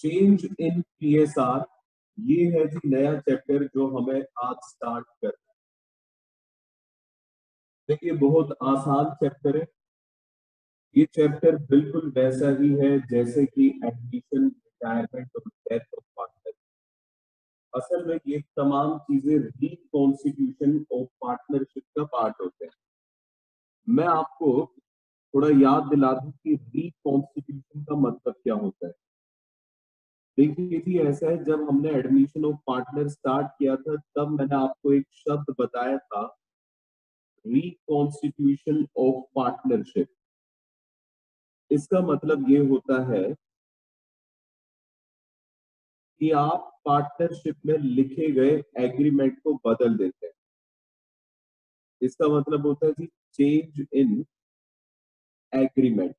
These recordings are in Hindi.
चेंज इन पीएसआर, ये है जी नया चैप्टर जो हमें आज स्टार्ट करना है। देखिए बहुत आसान चैप्टर है। ये चैप्टर बिल्कुल वैसा ही है जैसे कि एडमिशन, रिटायरमेंट और डेथ ऑफ पार्टनर। असल में ये तमाम चीजें रिकॉन्स्टिट्यूशन ऑफ पार्टनरशिप का पार्ट होते हैं। मैं आपको थोड़ा याद दिला दूं कि रिकॉन्स्टिट्यूशन का मतलब क्या होता है। देखिए जी ऐसा है, जब हमने एडमिशन ऑफ पार्टनर स्टार्ट किया था तब मैंने आपको एक शब्द बताया था, रिकॉन्स्टिट्यूशन ऑफ पार्टनरशिप। इसका मतलब ये होता है कि आप पार्टनरशिप में लिखे गए एग्रीमेंट को बदल देते हैं। इसका मतलब होता है कि चेंज इन एग्रीमेंट।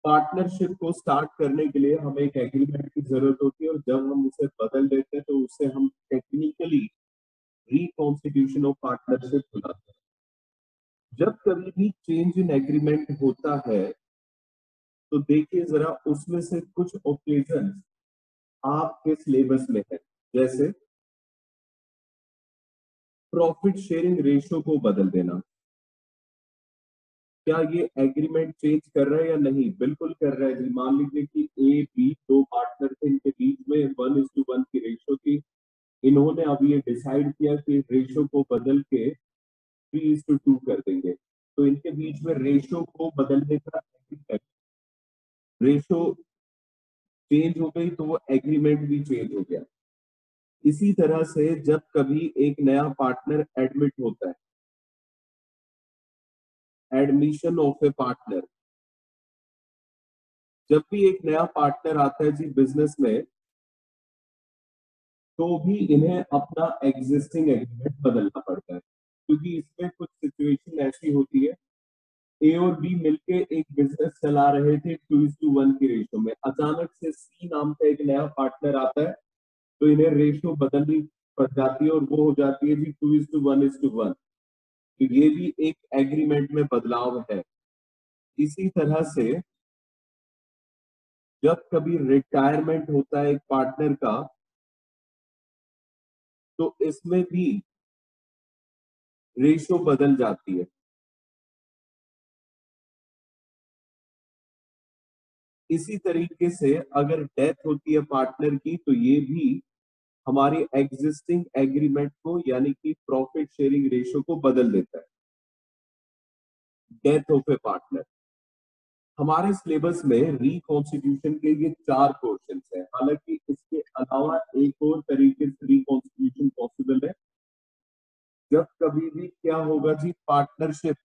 पार्टनरशिप को स्टार्ट करने के लिए हमें एक एग्रीमेंट की जरूरत होती है और जब हम उसे बदल देते हैं तो उसे हम टेक्निकली रिकॉन्स्टिट्यूशन ऑफ पार्टनरशिप बुलाते हैं। जब कभी भी चेंज इन एग्रीमेंट होता है तो देखिए जरा उसमें से कुछ ओकेजन आपके सिलेबस में है, जैसे प्रॉफिट शेयरिंग रेशियो को बदल देना। क्या ये एग्रीमेंट चेंज कर रहा है या नहीं? बिल्कुल कर रहा है जी। मान लीजिए कि ए बी दो पार्टनर थे, इनके बीच में 1:1 की रेशियो थी। इन्होंने अब ये डिसाइड किया कि रेशियो को बदल के 3:2 कर देंगे, तो इनके बीच में रेशियो को बदलने का रेशियो चेंज हो गई तो वो एग्रीमेंट भी चेंज हो गया। इसी तरह से जब कभी एक नया पार्टनर एडमिट होता है, एडमिशन ऑफ ए पार्टनर, जब भी एक नया पार्टनर आता है जी बिजनेस में, तो भी इन्हें अपना एग्जिस्टिंग एग्रीमेंट बदलना पड़ता है, क्योंकि इसमें कुछ सिचुएशन ऐसी होती है, ए और बी मिलके एक बिजनेस चला रहे थे 2:1 की रेशियो में, अचानक से सी नाम का एक नया पार्टनर आता है तो इन्हें रेशियो बदलनी पड़ जाती है और वो हो जाती है जी 2:1:1। तो ये भी एक एग्रीमेंट में बदलाव है। इसी तरह से जब कभी रिटायरमेंट होता है एक पार्टनर का, तो इसमें भी रेशियो बदल जाती है। इसी तरीके से अगर डेथ होती है पार्टनर की तो ये भी हमारी एग्जिस्टिंग एग्रीमेंट को यानी कि प्रॉफिट शेयरिंग रेशियो को बदल देता है। Death of A partner. हमारे सिलेबस में रिकॉन्स्टिट्यूशन के ये 4 क्वेश्चन है। हालांकि इसके अलावा एक और तरीके से रिकॉन्स्टिट्यूशन पॉसिबल है। जब कभी भी क्या होगा जी, पार्टनरशिप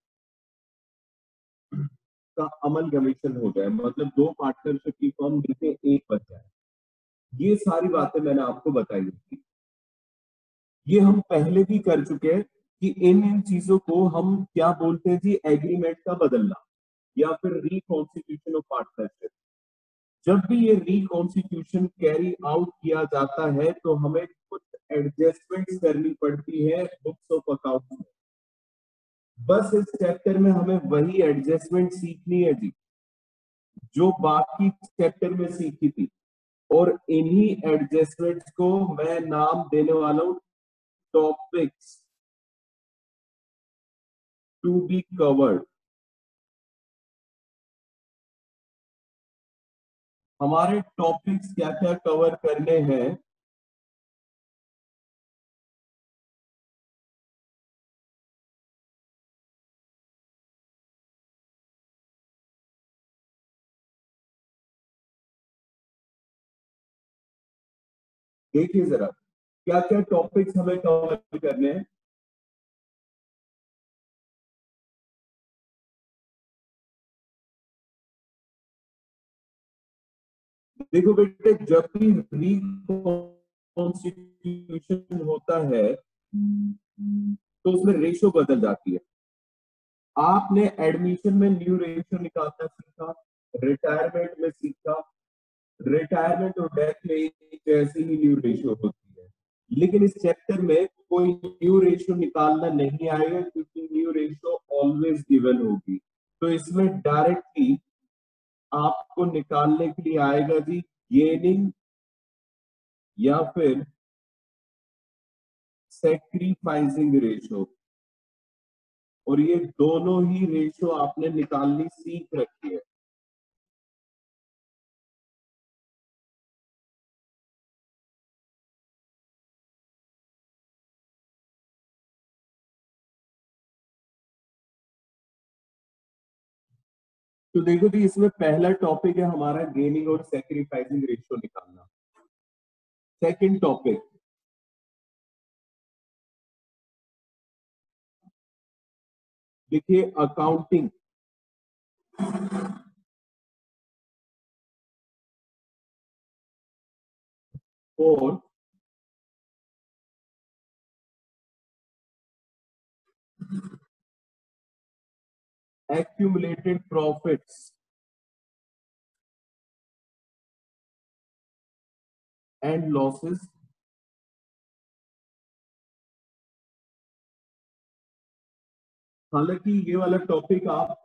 का अमलगमेशन हो जाए, मतलब दो पार्टनरशिप की फॉर्म मिलके एक बन जाए। ये सारी बातें मैंने आपको बताई थी। ये हम पहले भी कर चुके हैं कि इन इन चीजों को हम क्या बोलते हैं जी, एग्रीमेंट का बदलना या फिर रिकॉन्स्टिट्यूशन ऑफ पार्टनरशिप। जब भी ये रिकॉन्स्टिट्यूशन कैरी आउट किया जाता है तो हमें कुछ एडजस्टमेंट करनी पड़ती है बुक्स ऑफ अकाउंट में। बस इस चैप्टर में हमें वही एडजस्टमेंट सीखनी है जी जो बाकी चैप्टर में सीखी थी, और इन्हीं एडजस्टमेंट्स को मैं नाम देने वाला हूं टॉपिक्स टू बी कवर्ड। हमारे टॉपिक्स क्या क्या कवर करने हैं? देखिए जरा क्या क्या टॉपिक्स हमें कवर करने हैं। देखो बेटे, जब भी रिकॉन्स्टिट्यूशन होता है तो उसमें रेशो बदल जाती है। आपने एडमिशन में न्यू रेशो निकालना सीखा, रिटायरमेंट में सीखा, रिटायरमेंट और डेथ में एक जैसी ही न्यू रेशियो होती है। लेकिन इस चैप्टर में कोई न्यू रेशियो निकालना नहीं आएगा क्योंकि न्यू रेशियो ऑलवेज गिवन होगी। तो इसमें डायरेक्टली आपको निकालने के लिए आएगा जी गेनिंग या फिर सैक्रिफाइसिंग रेशो, और ये दोनों ही रेशो आपने निकालनी सीख रखी है। तो देखो जी, इसमें पहला टॉपिक है हमारा गेनिंग और सैक्रिफाइसिंग रेशियो निकालना। सेकंड टॉपिक, देखिए अकाउंटिंग और accumulated profits and losses हालांकि ये वाला टॉपिक आप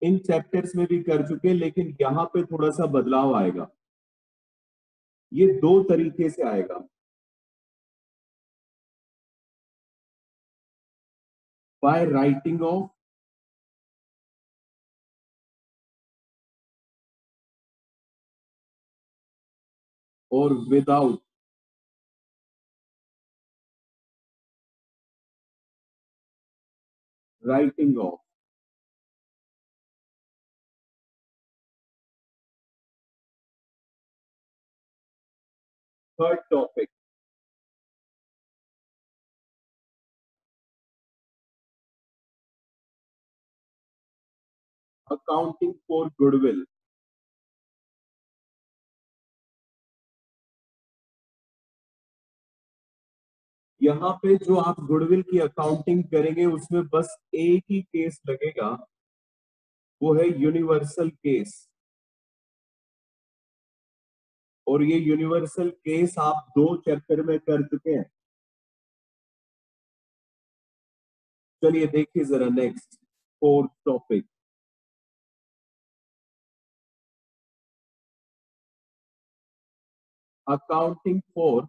इन चैप्टर्स में भी कर चुके हैं, लेकिन यहां पे थोड़ा सा बदलाव आएगा। ये दो तरीके से आएगा, बाय राइटिंग ऑफ और without writing of. Third topic, accounting for goodwill. यहाँ पे जो आप गुडविल की अकाउंटिंग करेंगे उसमें बस एक ही केस लगेगा, वो है यूनिवर्सल केस। और ये यूनिवर्सल केस आप दो चैप्टर में कर चुके हैं। चलिए देखिए जरा next fourth topic, accounting for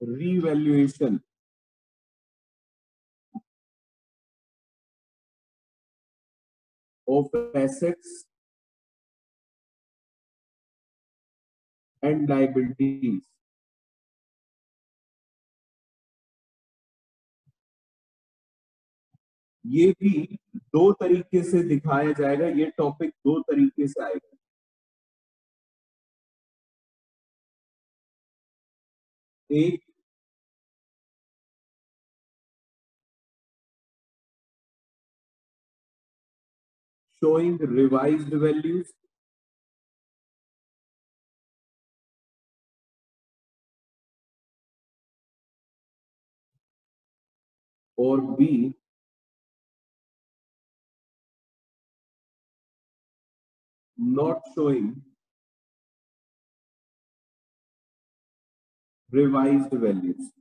revaluation of assets and liabilities. ये भी दो तरीके से दिखाया जाएगा, ये टॉपिक दो तरीके से आएगा। एक showing revised values और B not showing revised values।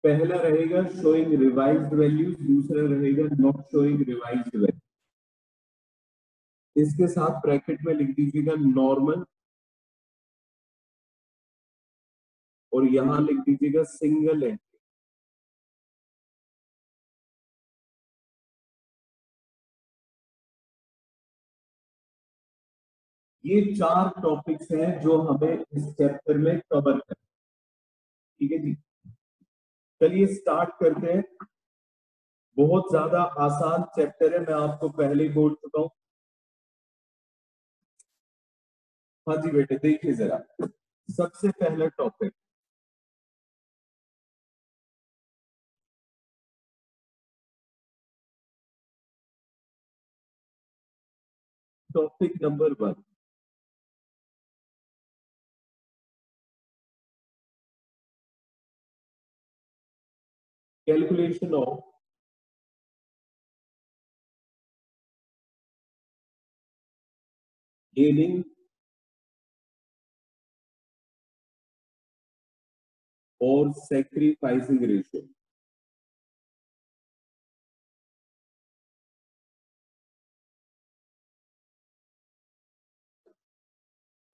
पहला रहेगा showing revised values, दूसरा रहेगा not showing revised values। इसके साथ ब्रैकेट में लिख दीजिएगा नॉर्मल और यहां लिख दीजिएगा सिंगल एंट्री। ये चार टॉपिक्स हैं जो हमें इस चैप्टर में कवर करना। ठीक है जी, चलिए स्टार्ट करते हैं। बहुत ज्यादा आसान चैप्टर है, मैं आपको पहले ही बोल चुका हूं। हाँ जी बेटे, देखिए जरा सबसे पहला topic, topic number 1, calculation of gaining और सैक्रिफाइसिंग रेशियो।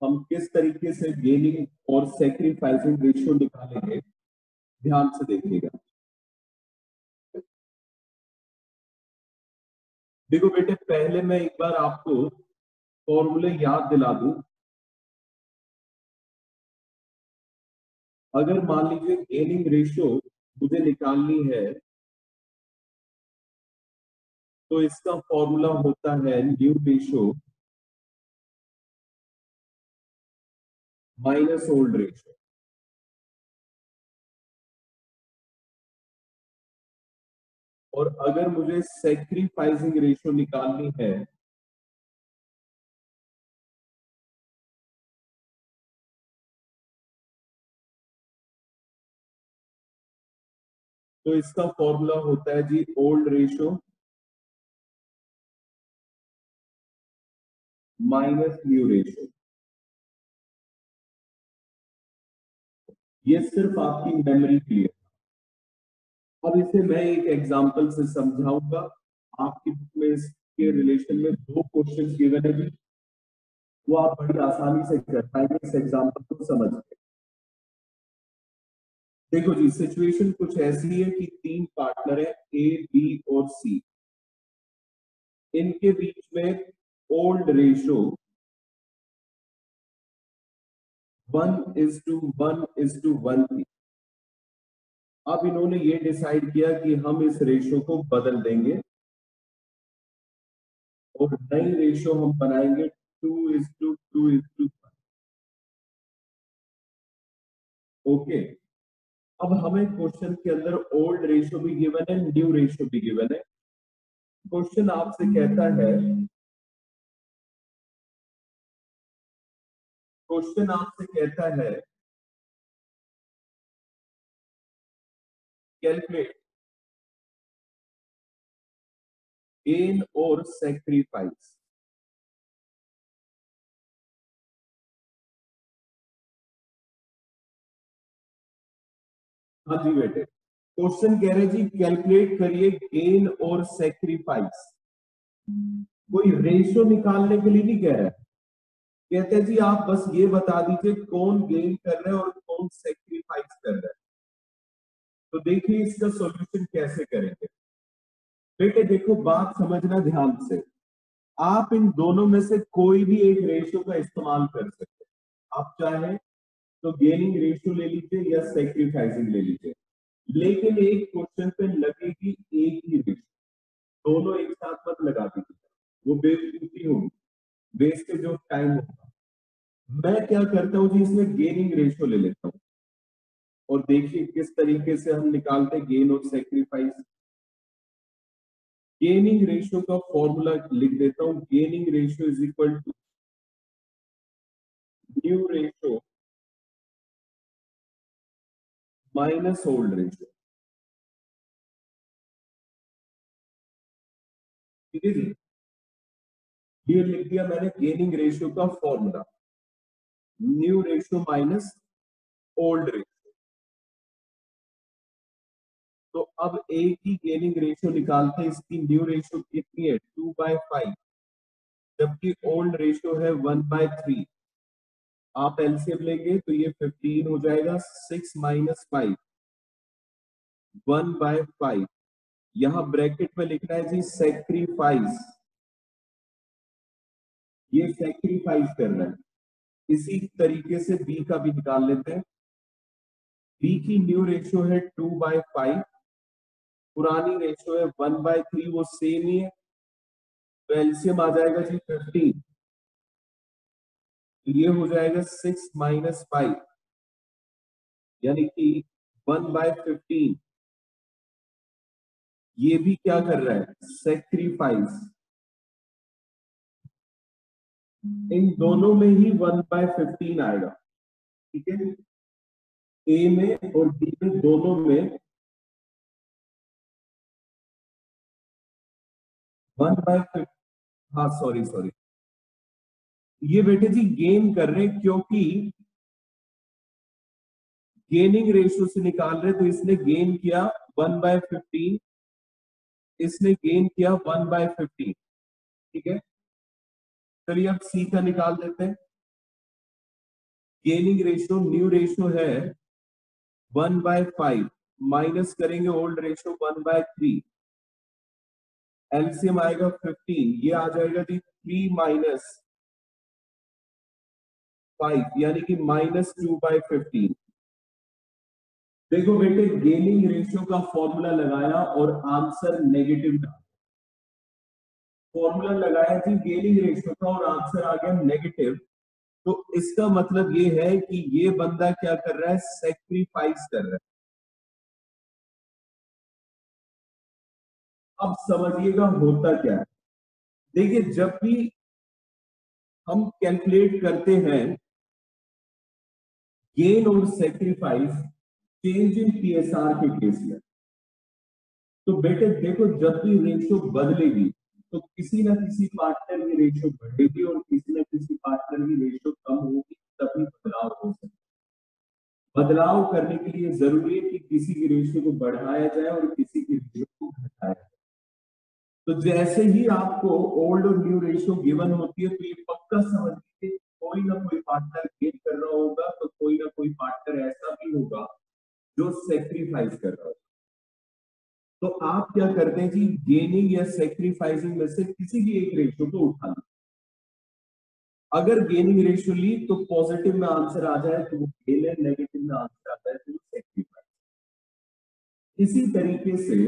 हम किस तरीके से गेनिंग और सैक्रिफाइसिंग रेशियो निकालेंगे, ध्यान से देखिएगा। देखो बेटे, पहले मैं एक बार आपको फॉर्मूले याद दिला दूं। अगर मान लीजिए गेनिंग रेशियो मुझे निकालनी है तो इसका फॉर्मूला होता है new ratio minus old ratio. और अगर मुझे सैक्रिफाइसिंग रेशियो निकालनी है तो इसका फॉर्मूला होता है जी old ratio minus new ratio. ये सिर्फ आपकी मेमोरी के लिए। अब इसे मैं एक एग्जांपल से समझाऊंगा। आपकी बुक में इसके रिलेशन में दो क्वेश्चंस गिवन है जी, वो आप बड़ी आसानी से कर पाएंगे इस एग्जांपल को समझ के। देखो जी, सिचुएशन कुछ ऐसी है कि तीन पार्टनर है ए, बी और सी। इनके बीच में ओल्ड रेशियो 1:1:1 थी। अब इन्होंने ये डिसाइड किया कि हम इस रेशियो को बदल देंगे और नई रेशियो हम बनाएंगे 2:2:1। ओके। अब हमें क्वेश्चन के अंदर ओल्ड रेशियो भी गिवन है, न्यू रेशियो भी गिवन है। क्वेश्चन आपसे कहता है, क्वेश्चन आपसे कहता है कैलकुलेट गेन और सैक्रिफाइस। हाँ जी बेटे, क्वेश्चन कह रहे जी कैलकुलेट करिए गेन और सैक्रिफाइस। कोई रेशियो निकालने के लिए नहीं कह रहा है। कहते हैं जी आप बस ये बता दीजिए कौन गेन कर रहा है और कौन सैक्रिफाइस कर रहा है। तो देखिए इसका सॉल्यूशन कैसे करेंगे। बेटे देखो, बात समझना ध्यान से। आप इन दोनों में से कोई भी एक रेशियो का इस्तेमाल कर सकते हैं। आप चाहे तो गेनिंग रेशियो ले लीजिए या सैक्रिफाइसिंग ले लीजिए, लेकिन एक क्वेश्चन पे लगेगी एक ही रेशियो। दोनों एक साथ मत लगा दीजिए, वो बेवकूफी होगी, वेस्टेज ऑफ टाइम होगा। मैं क्या करता हूँ जी, इसमें गेनिंग रेशियो ले लेता हूँ और देखिए किस तरीके से हम निकालते हैं गेन और सैक्रिफाइस। गेनिंग रेशियो का फॉर्मूला लिख देता हूं। Gaining ratio is equal to new ratio minus old ratio. ठीक है जी, ये लिख दिया मैंने गेनिंग रेशियो का formula, new ratio minus old ratio. तो अब एक ही गेनिंग रेशियो निकालते हैं। इसकी न्यू रेशियो कितनी है, 2/5, जबकि ओल्ड रेशियो है 1/3। आप एलसीएम लेंगे तो ये 15 हो जाएगा। 6 माइनस 5, 1/5। यहां ब्रैकेट में लिखना है जी सेक्रीफाइस, ये सेक्रीफाइस करना है। इसी तरीके से बी का भी निकाल लेते हैं। बी की न्यू रेशियो है 2/5, पुरानी रेशियो है 1/3, वो सेम ही है। तो एलसीएम आ जाएगा जी 15। ये हो जाएगा 6 माइनस 5, यानी कि 1/15। ये भी क्या कर रहा है, सेक्रीफाइस। इन दोनों में ही 1/15 आएगा। ठीक है, ए में और बी में दोनों में 1/15। हाँ सॉरी सॉरी, ये बेटे जी गेन कर रहे हैं, क्योंकि गेनिंग रेशियो से निकाल रहे तो इसने गेन किया 1/15, इसने गेन किया 1/15, ठीक है। चलिए अब सी का निकाल देते हैं। गेनिंग रेशियो न्यू रेशियो है 1/5, माइनस करेंगे ओल्ड रेशियो 1/3, एलसीएम आएगा 15, ये आ जाएगा जी 3 माइनस 5 यानी कि -2/15। देखो बेटे, गेनिंग रेशियो का फॉर्मूला लगाया और आंसर नेगेटिव था। फॉर्मूला लगाया थी गेनिंग रेशियो का और आंसर आ गया नेगेटिव, तो इसका मतलब ये है कि ये बंदा क्या कर रहा है, सेक्रीफाइस कर रहा है। अब समझिएगा होता क्या है। देखिए, जब भी हम कैलकुलेट करते हैं गेन और सेक्रीफाइस चेंज इन पीएसआर के केस में, तो बेटे देखो, जब भी रेशियो बदलेगी तो किसी ना किसी पार्टनर की रेशियो बढ़ेगी और किसी ना किसी पार्टनर की रेशियो कम होगी, तभी बदलाव हो सकता है। बदलाव करने के लिए जरूरी है कि किसी की रेशियो को बढ़ाया जाए और किसी की रेशियो को घटाया जाए। तो जैसे ही आपको ओल्ड और न्यू रेशियो गिवन होती है तो ये पक्का समझ लीजिए कोई ना कोई पार्टनर गेन कर रहा होगा, तो कोई ना कोई पार्टनर ऐसा भी होगा जो सेक्रीफाइस कर रहा होगा। तो आप क्या करते हैं जी, गेनिंग या सेक्रीफाइसिंग में से किसी भी एक रेशियो को उठा लो। अगर गेनिंग रेशियो ली तो पॉजिटिव में आंसर आ जाए तो वो गेन है, नेगेटिव में आंसर आ जाए तो वो सेक्रीफाइस। इसी तरीके से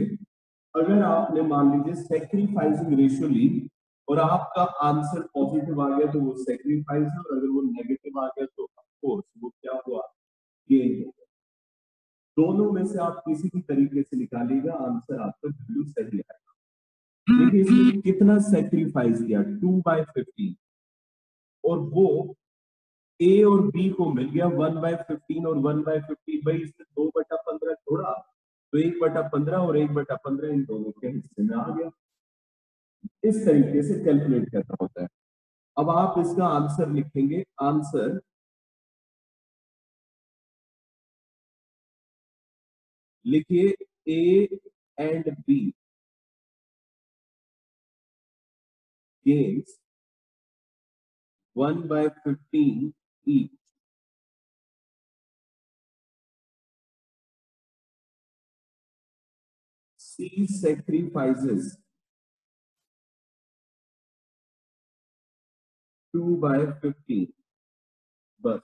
अगर आपने मान लीजिए सेक्रीफाइसिंग रेशियो ली और आपका आंसर पॉजिटिव आ गया तो वो सेक्रीफाइस है, और अगर वो नेगेटिव आ गया तो ऑफकोर्स वो क्या हुआ, गेन हो गया। दोनों में से आप किसी भी तरीके से निकालिएगा, आंसर आपका बिल्कुल सही आएगा। देखिए इसने कितना सेक्रीफाइस किया, 2/15, और वो ए और बी को मिल गया 1/15 और 1/15, भाई इसने 2/15 छोड़ा तो 1/15 और 1/15 इन दोनों के हिस्से में आ गया। इस तरीके से कैलकुलेट करना होता है। अब आप इसका आंसर लिखेंगे, आंसर लिखिए A and B gains 1/15 each. C sacrifices 2/15. बस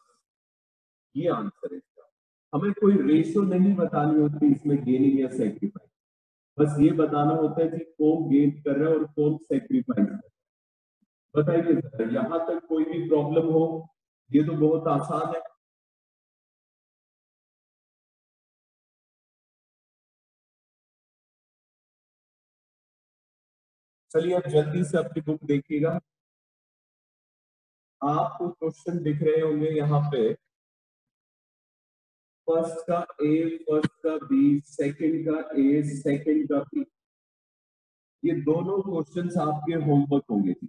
ये आंसर है इसका। हमें कोई रेशियो नहीं बतानी होती इसमें गेनिंग या सेक्रीफाइस, बस ये बताना होता है कि कौन गेन कर रहा है और कौन सेक्रीफाइस कर रहा है। बताइए जरा, यहां तक कोई भी प्रॉब्लम हो? ये तो बहुत आसान है। चलिए अब जल्दी से अपनी बुक देखिएगा। आपको क्वेश्चन दिख रहे होंगे यहाँ पे, फर्स्ट का ए, फर्स्ट का बी, सेकंड का ए, सेकंड का बी, ये दोनों क्वेश्चंस आपके होमवर्क होंगे जी।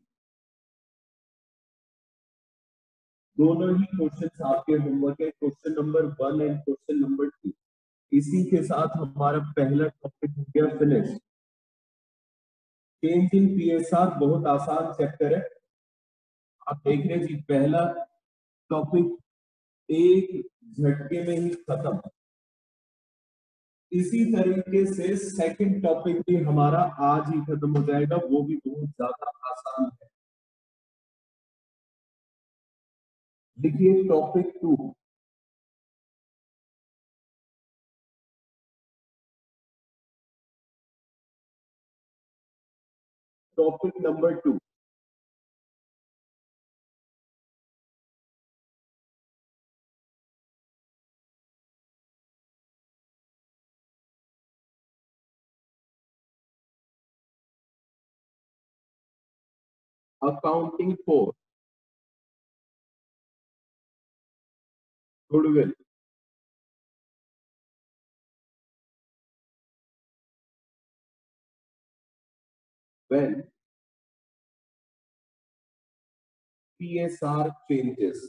दोनों ही क्वेश्चंस आपके होमवर्क है, question number 1 and question number 2। इसी के साथ हमारा पहला टॉपिक हो गया फिनिश। चेंज इन पीएसआर बहुत आसान चैप्टर है। आप देख रहे हैं जी, पहला टॉपिक एक झटके में ही खत्म। इसी तरीके से सेकंड टॉपिक भी हमारा आज ही खत्म हो जाएगा, वो भी बहुत ज्यादा आसान है। देखिए topic 2, topic number 2, accounting for goodwill. When PSR changes,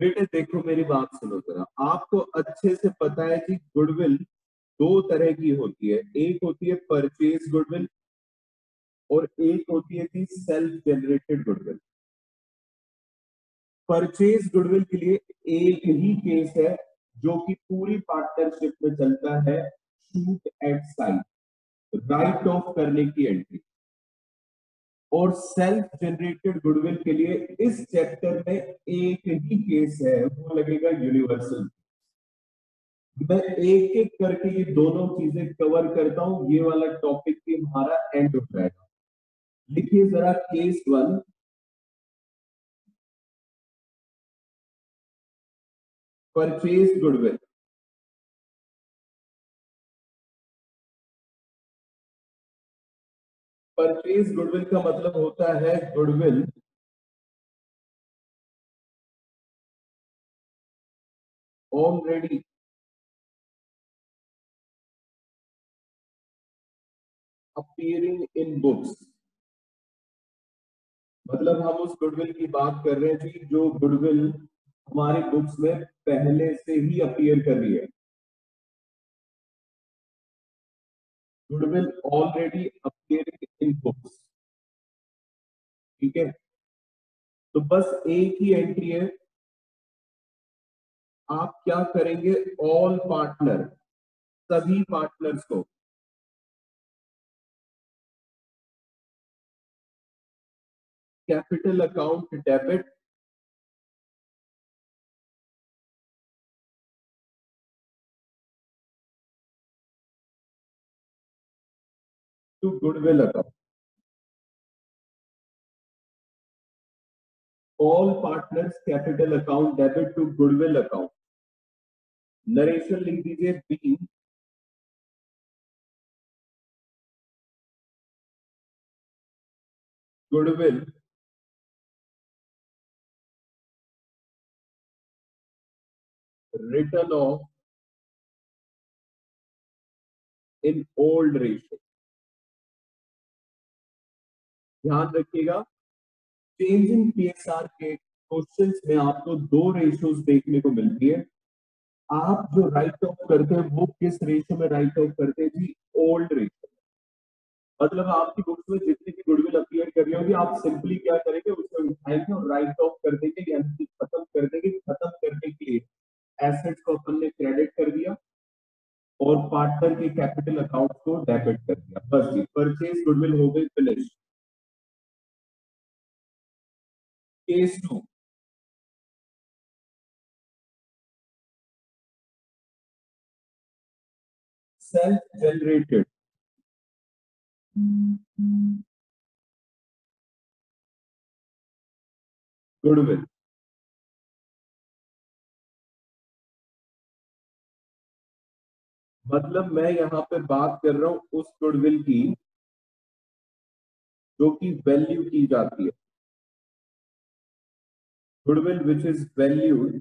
बेटे देखो मेरी बात सुनो जरा, आपको अच्छे से पता है कि गुडविल दो तरह की होती है, एक होती है परचेज गुडविल और एक होती है कि self generated goodwill. Purchase goodwill के लिए एक ही केस है जो कि पूरी पार्टनरशिप में चलता है, shoot at site, right of करने की एंट्री। और सेल्फ जनरेटेड गुडविल के लिए इस चैप्टर में एक ही केस है, वो लगेगा यूनिवर्सल। मैं एक एक करके ये दोनों चीजें कवर करता हूं, ये वाला टॉपिक भी हमारा एंड हो जाएगा। लिखिए जरा case one, purchase goodwill. Purchase goodwill का मतलब होता है गुडविल ऑलरेडी अपीयरिंग इन बुक्स। मतलब हम उस गुडविल की बात कर रहे हैं जी जो गुडविल हमारी बुक्स में पहले से ही अपीयर कर रही है, गुडविल ऑलरेडी अपीयरिंग इन बुक्स। ठीक है, तो बस एक ही एंट्री है, आप क्या करेंगे, ऑल पार्टनर, सभी पार्टनर्स को capital account debit to goodwill account. All partners capital account debit to goodwill account. Narration लिख दीजिए be, goodwill written off in old ratio. ध्यान रखिएगा, चेंज इन पीएसआर के क्वेश्चंस में आपको दो रेशियोज देखने को मिलती है। आप जो राइट ऑफ करते हैं वो किस रेशियो में राइट ऑफ करते हैं जी, ओल्ड रेशियो। मतलब आपकी बुक्स में जितनी भी गुडविल अपीयर कर रही होगी, आप सिंपली क्या करेंगे, उसको उठाएंगे और राइट ऑफ कर देंगे, यानी कि खत्म कर देंगे। खत्म करने के लिए एसेट्स को अपन ने क्रेडिट कर दिया और पार्टनर के कैपिटल अकाउंट को डेबिट कर दिया, बस जी परचेज गुडविल हो गई finish. Case two, self generated goodwill. मतलब मैं यहाँ पे बात कर रहा हूं उस गुडविल की जो कि वैल्यू की जाती है, goodwill which is valued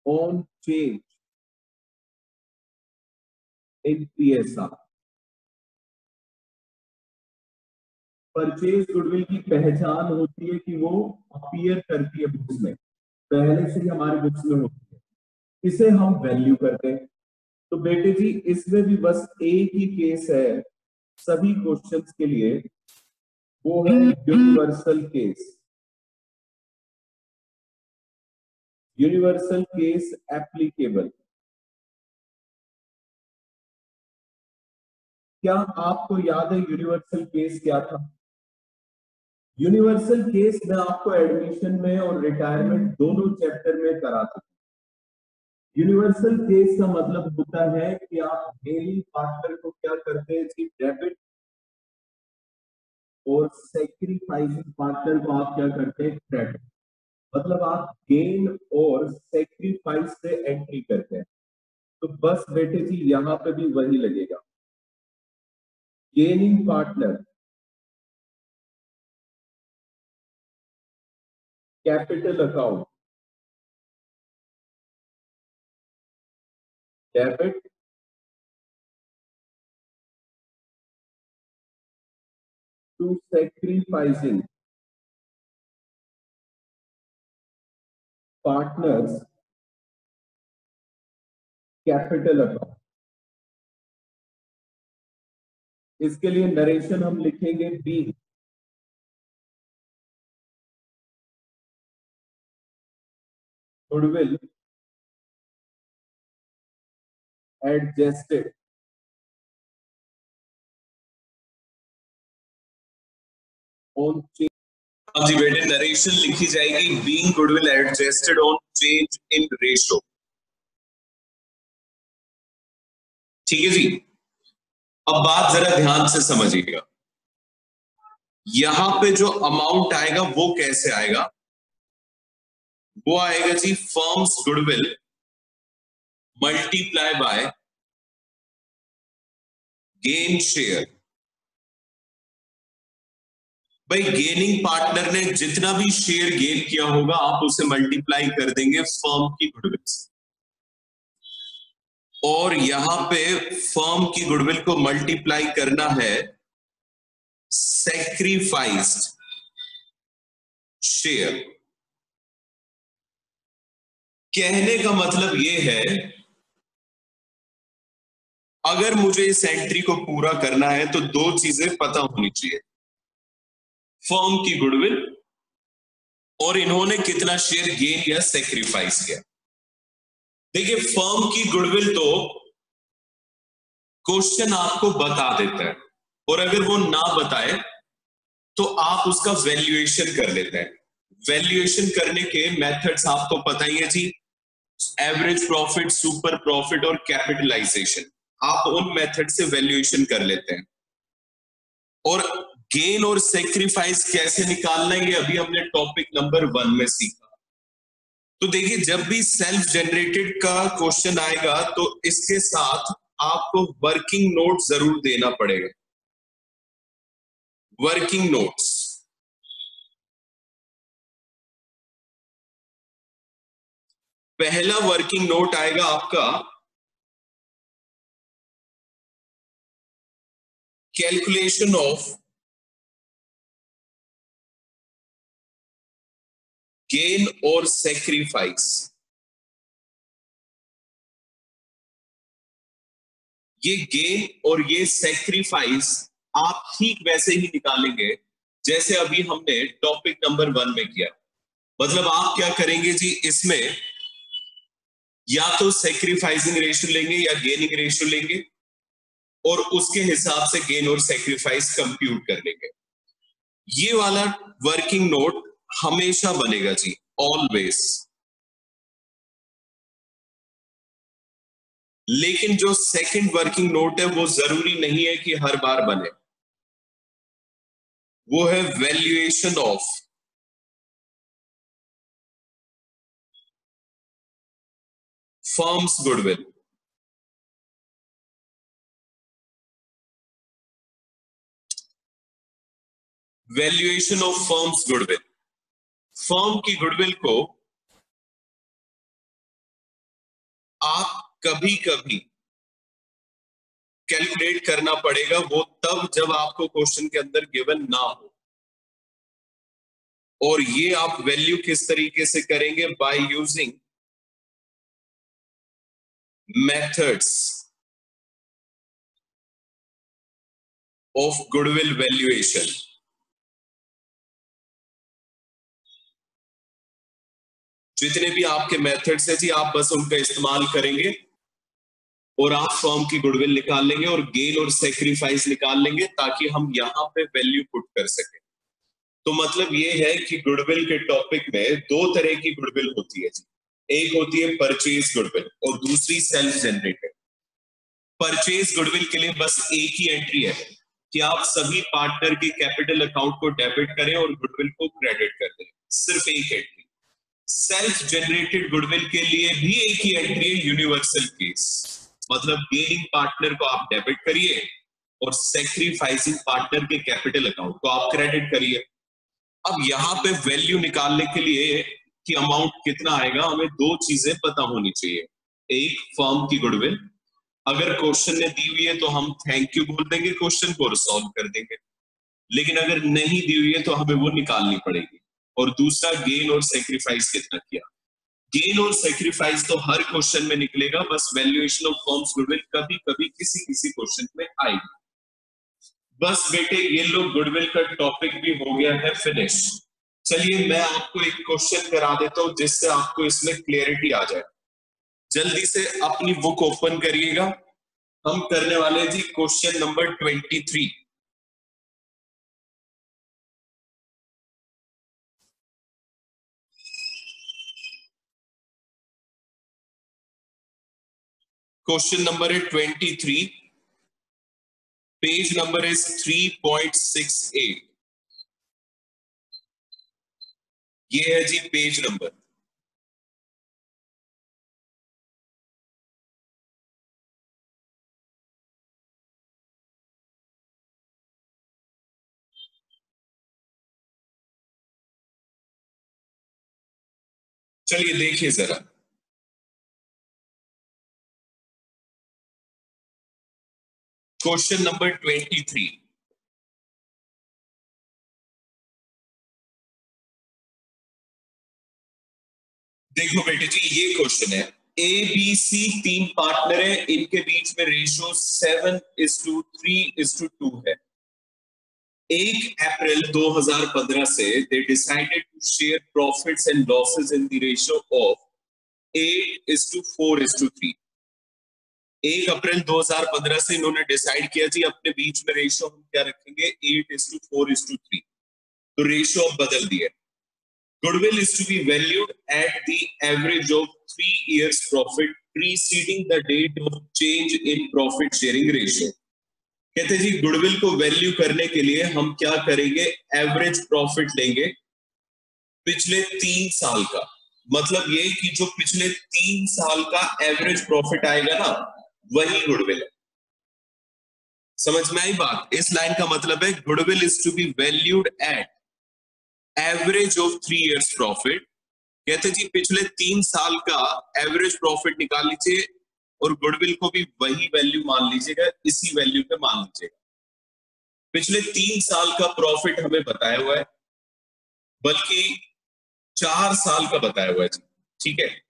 on change in PSR. Purchase goodwill की पहचान होती है कि वो अपीयर करती है बुक्स में, पहले से ही हमारे बुक्स में होती है, इसे हम वैल्यू करते हैं। तो बेटे जी इसमें भी बस एक ही केस है सभी क्वेश्चंस के लिए, वो है universal case. Universal case applicable. क्या आपको याद है यूनिवर्सल केस क्या था? यूनिवर्सल केस मैं आपको एडमिशन में और रिटायरमेंट दोनों चैप्टर में करा चुका। यूनिवर्सल केस का मतलब होता है कि आप डेली पार्टनर को क्या करते हैं कि डेबिट, और सेक्रीफाइसिंग पार्टनर को आप क्या करते हैं, क्रेडिट। मतलब आप गेन और सेक्रीफाइस से एंट्री करते हैं। तो बस बेटे जी यहां पे भी वही लगेगा, gaining partner capital account debit to to sacrificing partners capital account. इसके लिए नरेशन हम लिखेंगे be, goodwill adjusted on change. जी बेटे नरेशन लिखी जाएगी being goodwill adjusted on change in ratio. ठीक है जी। अब बात जरा ध्यान से समझिएगा, यहां पे जो अमाउंट आएगा वो कैसे आएगा, वो आएगा जी firm's goodwill multiply by gain share. भाई गेनिंग पार्टनर ने जितना भी शेयर गेन किया होगा आप उसे मल्टीप्लाई कर देंगे फर्म की गुडविल से, और यहां पे फर्म की गुडविल को मल्टीप्लाई करना है सैक्रिफाइस्ड शेयर। कहने का मतलब यह है अगर मुझे इस एंट्री को पूरा करना है तो दो चीजें पता होनी चाहिए, फर्म की गुडविल और इन्होंने कितना शेयर गेन या सैक्रिफाइस किया। देखिए फर्म की गुडविल तो क्वेश्चन आपको बता देता है, और अगर वो ना बताए तो आप उसका वैल्यूएशन कर लेते हैं। वैल्यूएशन करने के मेथड्स आपको पता ही है जी, एवरेज प्रॉफिट, सुपर प्रॉफिट और कैपिटलाइजेशन। आप उन मेथड से वैल्यूएशन कर लेते हैं। और गेन और सैक्रिफाइस कैसे निकालना है ये अभी हमने टॉपिक नंबर 1 में सीखा। तो देखिए जब भी सेल्फ जनरेटेड का क्वेश्चन आएगा तो इसके साथ आपको वर्किंग नोट जरूर देना पड़ेगा। वर्किंग नोट्स, पहला वर्किंग नोट आएगा आपका कैलकुलेशन ऑफ गेन और सैक्रिफाइस। ये गेन और ये सैक्रिफाइस आप ठीक वैसे ही निकालेंगे जैसे अभी हमने टॉपिक नंबर 1 में किया। मतलब आप क्या करेंगे जी, इसमें या तो सैक्रिफाइसिंग रेशियो लेंगे या गेनिंग रेशियो लेंगे और उसके हिसाब से गेन और सैक्रिफाइस कंप्यूट कर लेंगे। ये वाला वर्किंग नोट हमेशा बनेगा जी, ऑलवेज। लेकिन जो सेकंड वर्किंग नोट है वो जरूरी नहीं है कि हर बार बने, वो है valuation of firms goodwill. Valuation of firms goodwill, firm की गुडविल को आप कभी कभी कैलकुलेट करना पड़ेगा, वो तब जब आपको क्वेश्चन के अंदर गिवन ना हो। और ये आप वैल्यू किस तरीके से करेंगे, by using methods of goodwill valuation. जितने भी आपके मेथड्स हैं जी आप बस उनका इस्तेमाल करेंगे और आप फर्म की गुडविल निकाल लेंगे और गेन और सैक्रिफाइस निकाल लेंगे ताकि हम यहां पे वैल्यू पुट कर सकें। तो मतलब ये है कि गुडविल के टॉपिक में दो तरह की गुडविल होती है जी, एक होती है परचेज गुडविल और दूसरी सेल्फ जनरेटेड। परचेज गुडविल के लिए बस एक ही एंट्री है कि आप सभी पार्टनर के कैपिटल अकाउंट को डेबिट करें और गुडविल को क्रेडिट कर दें, सिर्फ एक एंट्री। सेल्फ जनरेटेड गुडविल के लिए भी एक ही एंट्री है, यूनिवर्सल केस। मतलब गेनिंग पार्टनर को आप डेबिट करिए और सैक्रिफाइसिंग पार्टनर के कैपिटल अकाउंट को आप क्रेडिट करिए। अब यहां पे वैल्यू निकालने के लिए कि अमाउंट कितना आएगा, हमें दो चीजें पता होनी चाहिए। एक फर्म की गुडविल, अगर क्वेश्चन ने दी हुई है तो हम थैंक यू बोल देंगे, क्वेश्चन को सॉल्व कर देंगे। लेकिन अगर नहीं दी हुई है तो हमें वो निकालनी पड़ेगी। और दूसरा गेन और सेक्रीफाइस कितना किया। गेन और सेक्रीफाइस तो हर क्वेश्चन में निकलेगा, बस वैल्यूएशन ऑफ फर्म्स गुडविल कभी कभी किसी किसी क्वेश्चन में आएगी। बस बेटे ये लोग गुडविल का टॉपिक भी हो गया है फिनिश। चलिए मैं आपको एक क्वेश्चन करा देता हूं जिससे आपको इसमें क्लियरिटी आ जाए। जल्दी से अपनी बुक ओपन करिएगा। हम करने वाले हैं जी क्वेश्चन नंबर 23। क्वेश्चन नंबर है 23। Page number is 3.68। ये है जी पेज नंबर। चलिए देखिए जरा। Question number 23। देखो बेटे जी ये क्वेश्चन है। ए बी सी तीन पार्टनर है, इनके बीच में रेशियो 7:3:2 है। 1 अप्रैल 2015 से they decided to share profits and losses in the ratio of 8:4:3। 1 अप्रैल 2015 से इन्होंने डिसाइड किया जी अपने बीच में रेशियो हम क्या रखेंगे 8:4:3। तो रेशियो अब बदल दिया। Goodwill is to be valued at the average of 3 years profit preceding the date of change in profit sharing ratio। कहते जी गुडविल को वैल्यू करने के लिए हम क्या करेंगे, एवरेज प्रॉफिट लेंगे पिछले 3 साल का। मतलब ये कि जो पिछले 3 साल का एवरेज प्रॉफिट आएगा ना वही गुडविल है। समझ में आई बात। इस लाइन का मतलब है goodwill is to be valued at average of 3 years profit. कहते जी पिछले 3 साल का एवरेज प्रॉफिट निकाल लीजिए और गुडविल को भी वही वैल्यू मान लीजिएगा, इसी वैल्यू पे मान लीजिएगा। पिछले 3 साल का प्रॉफिट हमें बताया हुआ है, बल्कि 4 साल का बताया हुआ है जी। ठीक है,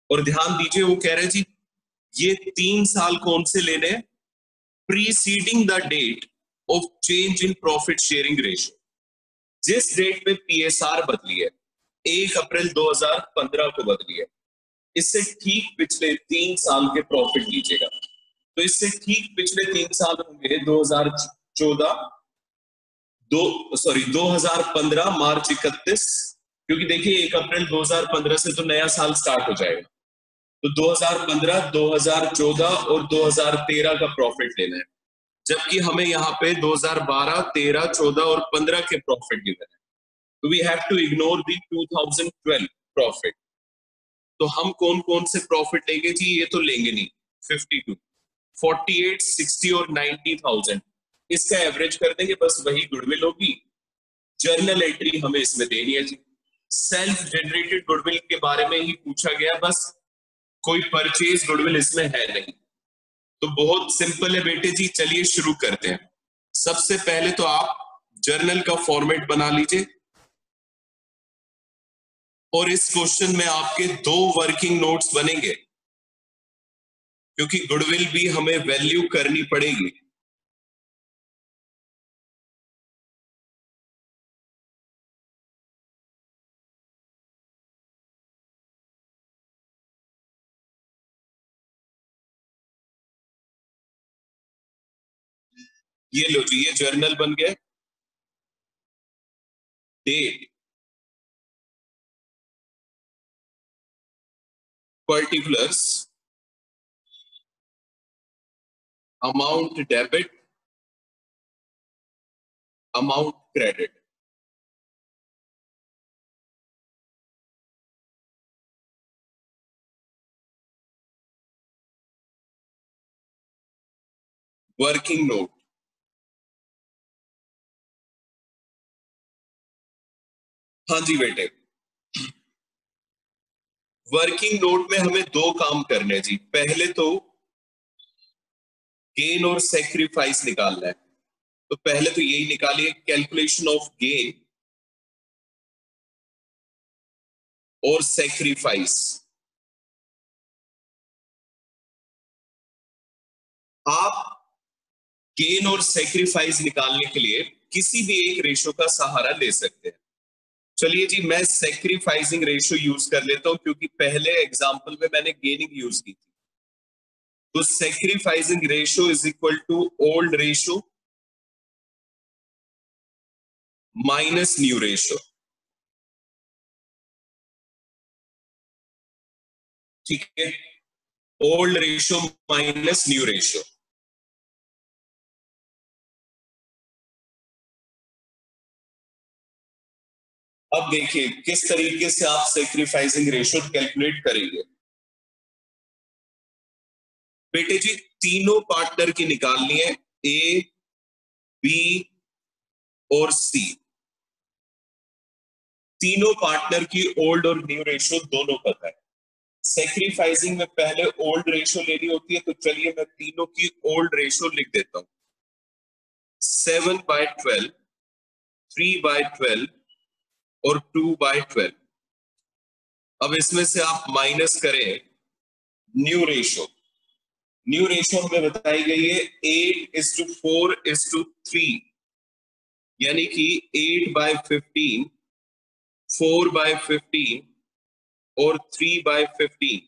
और ध्यान दीजिए वो कह रहे हैं जी ये 3 साल कौन से लेने हैं, preceding the date of change in profit sharing ratio. जिस डेट पे पीएसआर बदली है 1 अप्रैल 2015 को बदली है, इससे ठीक पिछले 3 साल के प्रॉफिट लीजिएगा। तो इससे ठीक पिछले 3 साल होंगे 2015 मार्च 31। क्योंकि देखिए 1 अप्रैल 2015 से तो नया साल स्टार्ट हो जाएगा, तो 2015, 2014 और 2013 का प्रॉफिट लेना है। जबकि हमें यहाँ पे 2012, 13, 14 और 15 के प्रॉफिट गिवन है, तो we have to ignore the 2012 profit. तो हम कौन कौन से प्रॉफिट लेंगे जी, ये तो लेंगे नहीं। 52, 48, 60 और 90,000 इसका एवरेज कर देंगे, बस वही गुडविल होगी। जर्नल एंट्री हमें इसमें देनी है जी। सेल्फ जनरेटेड गुडविल के बारे में ही पूछा गया, बस कोई परचेज गुडविल इसमें है नहीं। तो बहुत सिंपल है बेटे जी, चलिए शुरू करते हैं। सबसे पहले तो आप जर्नल का फॉर्मेट बना लीजिए और इस क्वेश्चन में आपके 2 वर्किंग नोट्स बनेंगे, क्योंकि गुडविल भी हमें वैल्यू करनी पड़ेगी। ये लो जी, ये जर्नल बन गया। Date, particulars, amount debit, amount credit. Working note, हाँ जी बेटे, वर्किंग नोट में हमें 2 काम करने जी। पहले तो गेन और सेक्रीफाइस निकालना है। तो पहले तो यही निकालिए, कैलकुलेशन ऑफ गेन और सेक्रीफाइस। आप गेन और सेक्रीफाइस निकालने के लिए किसी भी एक रेशो का सहारा ले सकते हैं। चलिए जी, मैं सेक्रीफाइसिंग रेशो यूज कर लेता हूं, क्योंकि पहले एग्जांपल में मैंने गेनिंग यूज की थी। तो sacrificing ratio is equal to old ratio minus new ratio. ठीक है, old ratio minus new ratio. अब देखिए किस तरीके से आप सेक्रीफाइसिंग रेशो कैलकुलेट करेंगे। बेटे जी, तीनों पार्टनर की निकालनी है, ए, बी और सी। तीनों पार्टनर की ओल्ड और न्यू रेशो दोनों पता है। सेक्रीफाइसिंग में पहले ओल्ड रेशो लेनी होती है, तो चलिए मैं तीनों की ओल्ड रेशो लिख देता हूं। 7/12, 3/12 और 2/12। अब इसमें से आप माइनस करें न्यू रेशो। न्यू रेशो हमें बताई गई है 8:4:3, यानी कि 8/15, 4/15 और 3/15।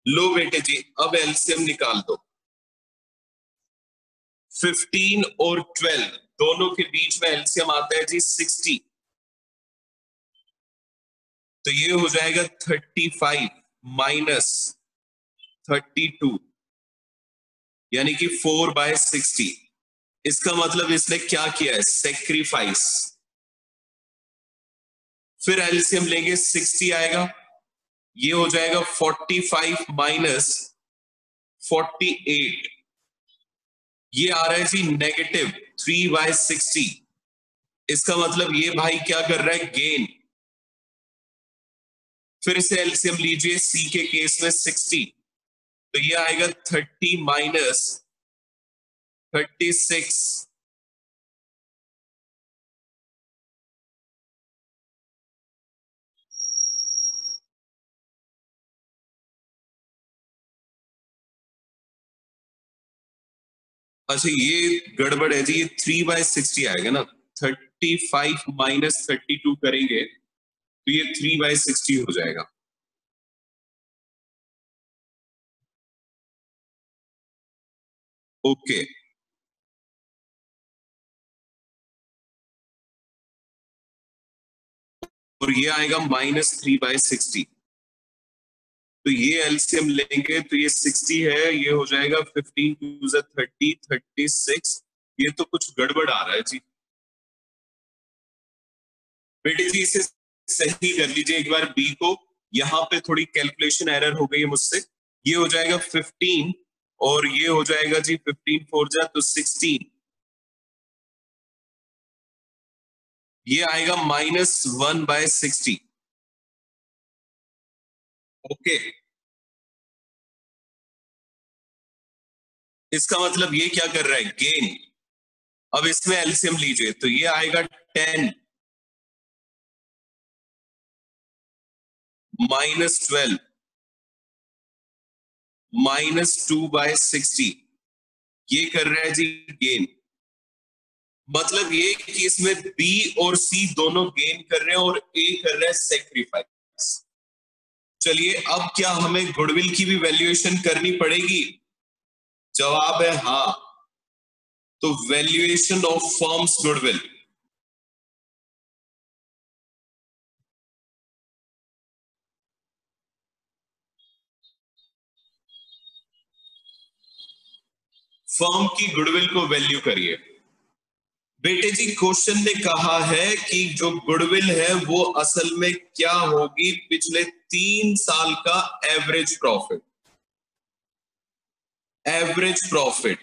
लो बेटे जी, अब एलसीएम निकाल दो। 15 और 12 दोनों के बीच में एलसीएम आता है जी 60, तो ये हो जाएगा 35 माइनस 32, यानी कि 4/60। इसका मतलब इसने क्या किया है, सेक्रीफाइस। फिर एलसीएम लेंगे, 60 आएगा, ये हो जाएगा 45 माइनस 48, ये आ रहा है जी नेगेटिव 3/60। इसका मतलब ये भाई क्या कर रहा है, गेन। फिर से एलसीएम लीजिए, सी के केस में 60, तो ये आएगा 30 माइनस 36। अच्छा ये गड़बड़ है जी, ये 3/60 आएगा ना। 35 माइनस 32 करेंगे तो ये 3/60 हो जाएगा। ओके, और ये आएगा -3/60। तो ये एलसीएम लेंगे तो ये 60 है, ये हो जाएगा 15 2 30, 36। ये तो कुछ गड़बड़ आ रहा है जी। बेटे जी इसे सही कर लीजिए एक बार, बी को। यहाँ पे थोड़ी कैलकुलेशन एरर हो गई है मुझसे। ये हो जाएगा 15 और ये हो जाएगा जी 15 4 जा तो 16, ये आएगा -1/60। ओके, इसका मतलब ये क्या कर रहा है, गेन। अब इसमें एलसीएम लीजिए तो ये आएगा 10 -12 -2/60, ये कर रहा है जी गेन। मतलब ये कि इसमें बी और सी दोनों गेन कर रहे हैं और ए कर रहा है सेक्रीफाइस। चलिए, अब क्या हमें गुडविल की भी वैल्यूएशन करनी पड़ेगी? जवाब है हाँ। तो valuation of firms goodwill. Firm की गुडविल को वैल्यू करिए। बेटे जी, क्वेश्चन ने कहा है कि जो गुडविल है वो असल में क्या होगी, पिछले 3 साल का average profit. Average profit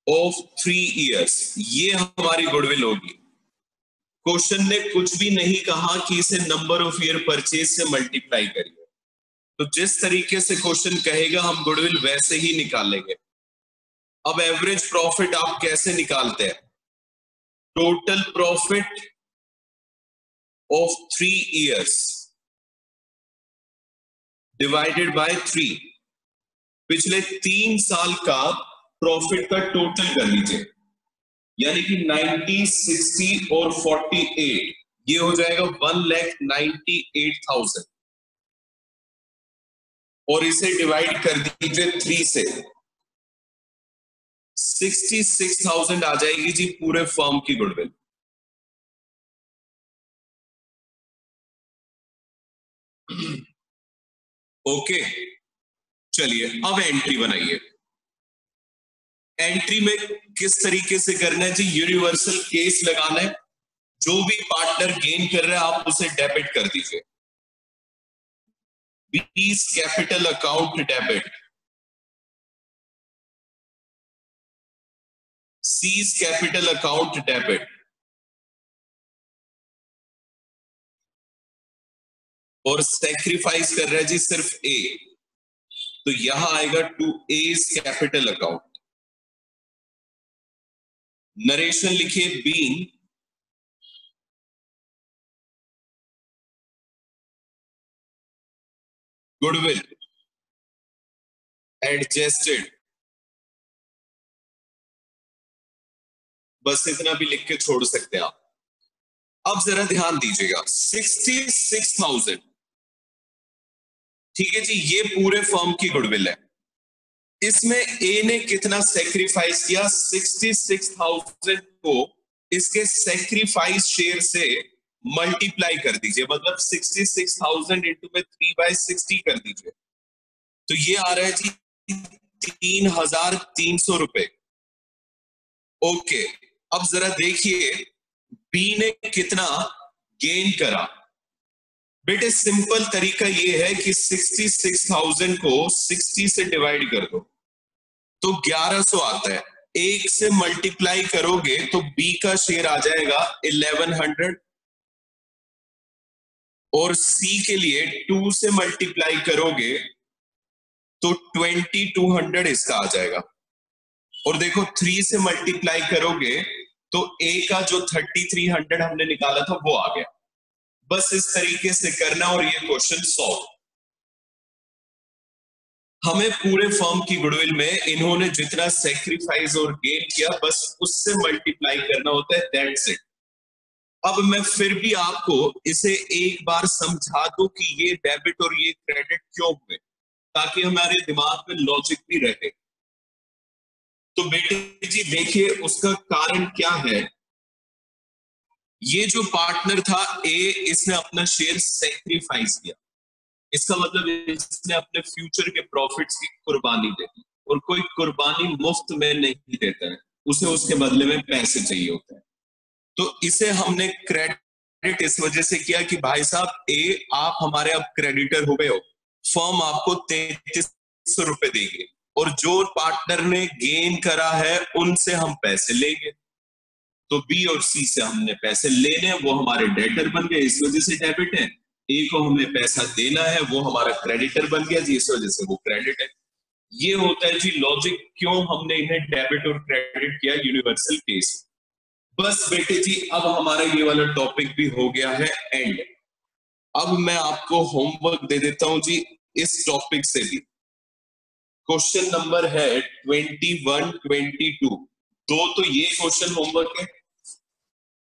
of 3 years, ये हमारी गुडविल होगी। क्वेश्चन ने कुछ भी नहीं कहा कि इसे नंबर ऑफ ईयर परचेज से मल्टीप्लाई करिए। तो जिस तरीके से क्वेश्चन कहेगा हम गुडविल वैसे ही निकालेंगे। अब एवरेज प्रॉफिट आप कैसे निकालते हैं? Total profit of 3 years divided by 3, पिछले 3 साल का प्रॉफिट का टोटल कर लीजिए, यानी कि 90, 60 और 48, ये हो जाएगा 1,98,000 और इसे डिवाइड कर दीजिए 3 से, 66,000 आ जाएगी जी पूरे फर्म की गुडविल। ओके, चलिए अब एंट्री बनाइए। एंट्री में किस तरीके से करना है जी? यूनिवर्सल केस लगाना है, जो भी पार्टनर गेन कर रहा है आप उसे डेबिट कर दीजिए। B's capital account debit, C's capital account debit, और सेक्रीफाइस कर रहा है जी सिर्फ ए, तो यहां आएगा to A's capital account. Narration लिखिए बीइंग गुडविल एडजस्टेड, बस इतना भी लिख के छोड़ सकते हैं आप। अब जरा ध्यान दीजिएगा, 66,000, ठीक है जी, ये पूरे फर्म की गुडविल है। इसमें ए ने कितना सेक्रीफाइस किया? 66,000 को इसके सेक्रीफाइस शेयर से मल्टीप्लाई कर दीजिए, मतलब 66,000 इंटू में 3/60 कर दीजिए, तो ये आ रहा है जी 3,300 रुपए। ओके, अब जरा देखिए बी ने कितना गेन करा। बेटे सिंपल तरीका ये है कि 66,000 को 60 से डिवाइड कर दो तो 1100 आता है, एक से मल्टीप्लाई करोगे तो बी का शेयर आ जाएगा 1100, और सी के लिए 2 से मल्टीप्लाई करोगे तो 2200 इसका आ जाएगा, और देखो 3 से मल्टीप्लाई करोगे तो ए का जो 3300 हमने निकाला था वो आ गया। बस इस तरीके से करना और ये क्वेश्चन सॉल्व। हमें पूरे फर्म की गुडविल में इन्होंने जितना सेक्रीफाइस और गेन किया बस उससे मल्टीप्लाई करना होता है, दैट्स इट। अब मैं फिर भी आपको इसे एक बार समझा दूं कि ये डेबिट और ये क्रेडिट क्यों हुए, ताकि हमारे दिमाग में लॉजिक भी रहे। तो बेटे जी देखिए उसका कारण क्या है। ये जो पार्टनर था ए, इसने अपना शेयर सेक्रीफाइस किया, इसका मतलब इसने अपने फ्यूचर के प्रॉफिट्स की कुर्बानी दे दी, और कोई कुर्बानी मुफ्त में नहीं देता है, उसे उसके बदले में पैसे चाहिए होते हैं। तो इसे हमने क्रेडिट इस वजह से किया कि भाई साहब ए, आप हमारे अब क्रेडिटर हो गए हो, फर्म आपको 3300 रुपए देगी, और जो पार्टनर ने गेन करा है उनसे हम पैसे लेंगे। तो बी और सी से हमने पैसे लेने, वो हमारे डेटर बन गए, इस वजह से डेबिट है। ए को हमें पैसा देना है, वो हमारा क्रेडिटर बन गया जी, इस वजह से वो क्रेडिट है। ये होता है जी लॉजिक, क्यों हमने इन्हें डेबिट और क्रेडिट किया यूनिवर्सल केस। बस बेटे जी अब हमारा ये वाला टॉपिक भी हो गया है एंड। अब मैं आपको होमवर्क दे देता हूं जी इस टॉपिक से भी। क्वेश्चन नंबर है 21, 22, दो तो ये क्वेश्चन होमवर्क है,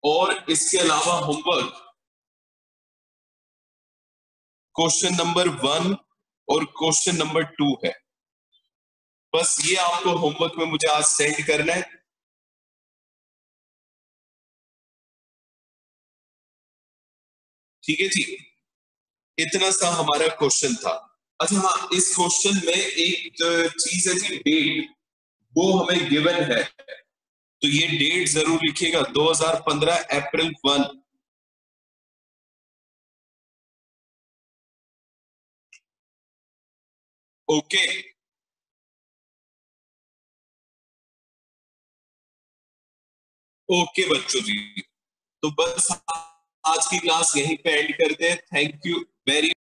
और इसके अलावा होमवर्क क्वेश्चन नंबर 1 और क्वेश्चन नंबर 2 है। बस ये आपको होमवर्क में मुझे आज सेंड करना है। ठीक है जी, इतना सा हमारा क्वेश्चन था। अच्छा हाँ, इस क्वेश्चन में एक चीज है जी, डेट, वो हमें गिवन है, तो ये डेट जरूर लिखिएगा, 2015 अप्रैल 1। ओके, ओके बच्चों जी, तो बस आज की क्लास यहीं पे एंड करते हैं। Thank you very